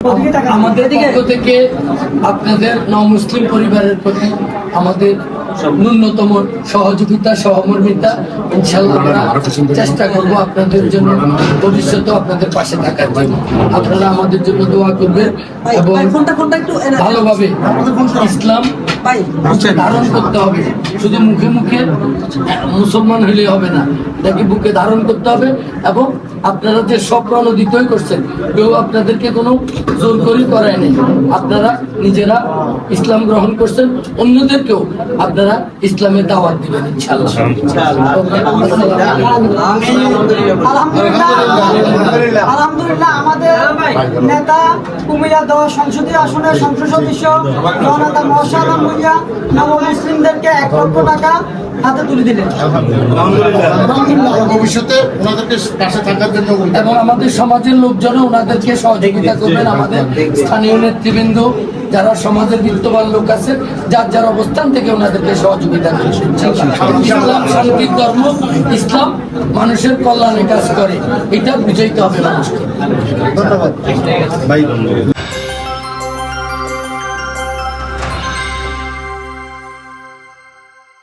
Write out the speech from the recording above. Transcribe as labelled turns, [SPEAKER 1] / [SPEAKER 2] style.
[SPEAKER 1] আমাদের পক্ষ থেকে আপনাদের মুসলিম পরিবারের প্রতি আমাদের ন্যূনতম সহযোগিতা সহমর্মিতা ইনশাআল্লাহ আমরা চেষ্টা করব আপনাদের জন্য ভবিষ্যতে আপনাদের পাশে থাকার জন্য। আপনারা আমাদের জন্য দোয়া করবেন এবং ভালোভাবে ইসলাম ধারণ করতে হবে। শুধু মুখে মুখে মুসলমান হলে হবে না, এটাকে বুকে ধারণ করতে হবে। এবং আপনারা যে স্বপ্রণোদিতই করছেন, কেউ আপনাদেরকে কোনো জোর করে করায় নেই। আপনারা নিজেরা ইসলাম গ্রহণ করছেন, অন্যদেরকেও আপনারা ইসলামের দাওয়াত দিবেন ইনশাআল্লাহ।
[SPEAKER 2] আলহামদুলিল্লাহ, আমাদের নেতা কুমিল্লা 10 সংসদীয় আসনের সংসদ সদস্য জনতা মহাসালাম ভুইয়া নব মুসলিমদেরকে 1 লক্ষ টাকা হাতে তুলে দিলেন।
[SPEAKER 3] ভবিষ্যতে ওনাদেরকে পাশে থাকার জন্য
[SPEAKER 1] এবং আমাদের সমাজের লোকজনও ওনাদেরকে সহযোগিতা করবেন। আমাদের স্থানীয় নেতৃবৃন্দ যারা সমাজের বিত্তবান লোক আছে, যার যার অবস্থান থেকে ওনাদেরকে সহযোগিতা করবেন। ইসলাম শান্তির ধর্ম, ইসলাম মানুষের কল্যাণে কাজ করে, এটা বুঝাইতে হবে মানুষকে।
[SPEAKER 3] ধন্যবাদ ভাই।